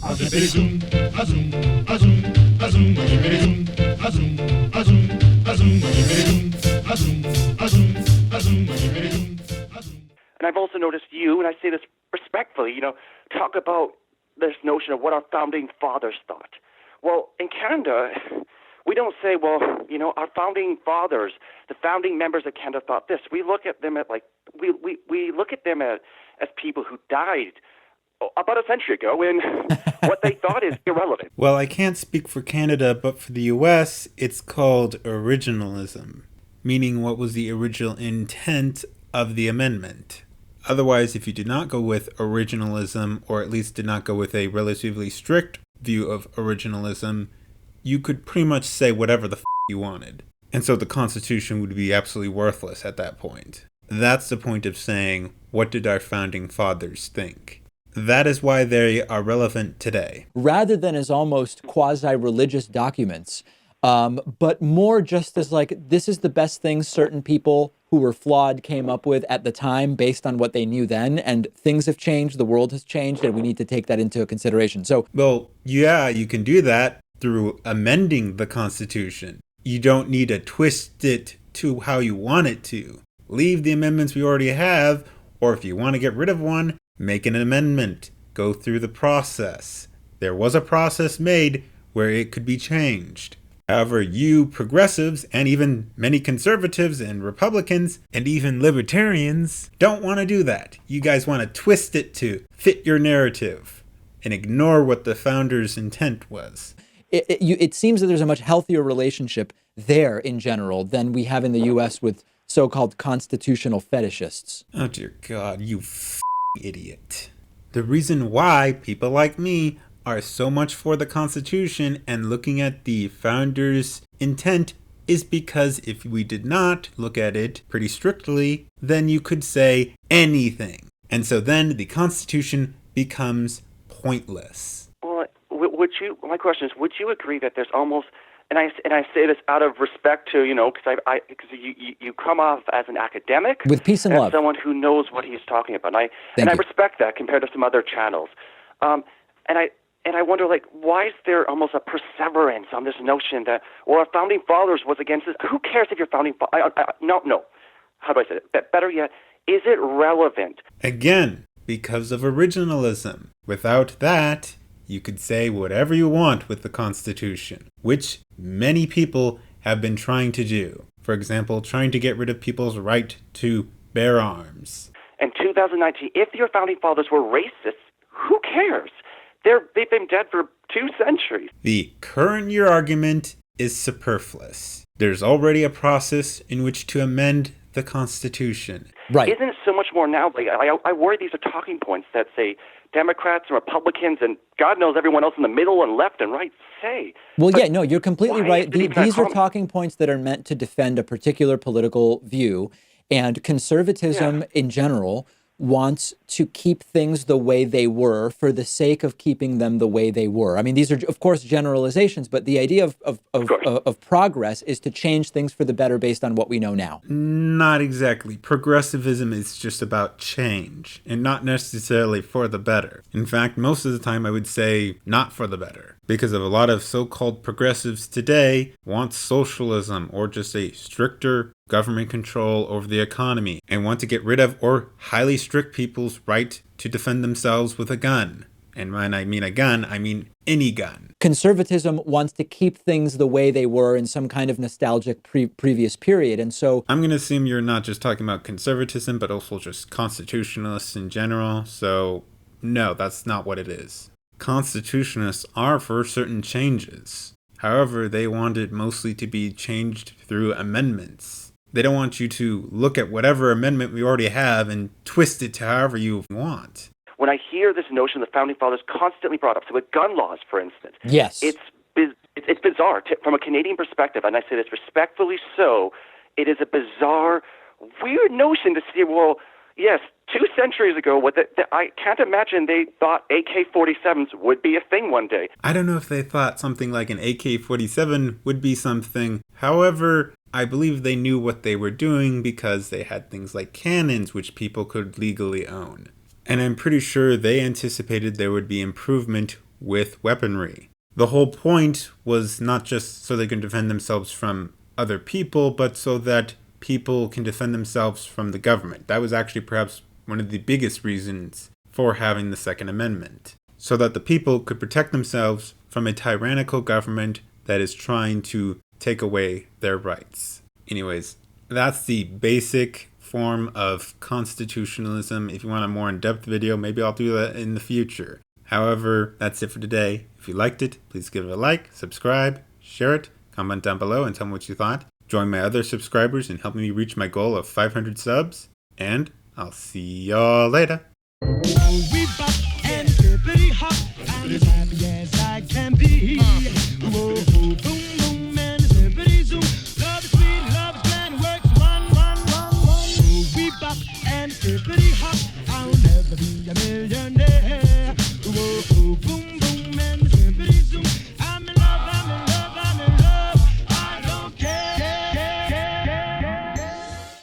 And I've also noticed you, and I say this respectfully, talk about this notion of what our founding fathers thought. Well, in Canada, we don't say, well, our founding fathers, the founding members of Canada thought this. We look at them we look at them as people who died about a century ago, and what they thought is irrelevant. Well, I can't speak for Canada, but for the US, it's called originalism, meaning what was the original intent of the amendment. Otherwise, if you did not go with originalism, or at least did not go with a relatively strict view of originalism, you could pretty much say whatever the you wanted. And so the Constitution would be absolutely worthless at that point. That's the point of saying, what did our founding fathers think? That is why they are relevant today. Rather than as almost quasi-religious documents, but more just as like, this is the best thing certain people who were flawed came up with at the time based on what they knew then, and things have changed, the world has changed, and we need to take that into consideration. So, well, yeah, you can do that through amending the Constitution. You don't need to twist it to how you want it to. Leave the amendments we already have, or if you want to get rid of one, make an amendment. Go through the process. There was a process made where it could be changed. However, you progressives, and even many conservatives and Republicans, and even libertarians, don't want to do that. You guys want to twist it to fit your narrative and ignore what the founders' intent was. It seems that there's a much healthier relationship there in general than we have in the U.S. with so-called constitutional fetishists. Oh dear God, you idiot. The reason why people like me are so much for the Constitution and looking at the founders' intent is because if we did not look at it pretty strictly, then you could say anything. And so then the Constitution becomes pointless. Well, my question is, would you agree that there's almost, and I say this out of respect to, because you come off as an academic with peace and love, someone who knows what he's talking about, and I respect that compared to some other channels, and I wonder, why is there almost a perseverance on this notion that, well, our founding fathers was against this? Who cares if your founding no. How do I say it? Better yet, is it relevant? Again, because of originalism. Without that, you could say whatever you want with the Constitution, which many people have been trying to do. For example, trying to get rid of people's right to bear arms. In 2019, if your founding fathers were racist, who cares? They've been dead for 2 centuries. The current year argument is superfluous. There's already a process in which to amend the Constitution. Right. Isn't it so much more now? I worry these are talking points that say Democrats and Republicans and God knows everyone else in the middle and left and right say. Well, yeah, no, you're completely right. These are talking points that are meant to defend a particular political view, and conservatism in general wants to keep things the way they were for the sake of keeping them the way they were. I mean, these are, of course, generalizations, but the idea of progress is to change things for the better based on what we know now. Not exactly. Progressivism is just about change and not necessarily for the better. In fact, most of the time I would say not for the better, because of a lot of so-called progressives today want socialism or just a stricter government control over the economy and want to get rid of or highly restrict people's right to defend themselves with a gun. And when I mean a gun, I mean any gun. Conservatism wants to keep things the way they were in some kind of nostalgic previous period. And so I'm going to assume you're not just talking about conservatism, but also just constitutionalists in general. So no, that's not what it is. Constitutionalists are for certain changes. However, they want it mostly to be changed through amendments. They don't want you to look at whatever amendment we already have and twist it to however you want. When I hear this notion the founding fathers constantly brought up, so with gun laws, for instance, yes, it's bizarre from a Canadian perspective, and I say this respectfully so. It is a bizarre, weird notion to see. Well, yes, 2 centuries ago, I can't imagine they thought AK-47s would be a thing one day. I don't know if they thought something like an AK-47 would be something. However, I believe they knew what they were doing because they had things like cannons which people could legally own. And I'm pretty sure they anticipated there would be improvement with weaponry. The whole point was not just so they can defend themselves from other people, but so that people can defend themselves from the government. That was actually perhaps one of the biggest reasons for having the Second Amendment, so that the people could protect themselves from a tyrannical government that is trying to take away their rights. Anyways, that's the basic form of constitutionalism. If you want a more in-depth video, maybe I'll do that in the future. However, that's it for today. If you liked it, please give it a like, subscribe, share it, comment down below and tell me what you thought. Join my other subscribers and help me reach my goal of 500 subs. And I'll see y'all later.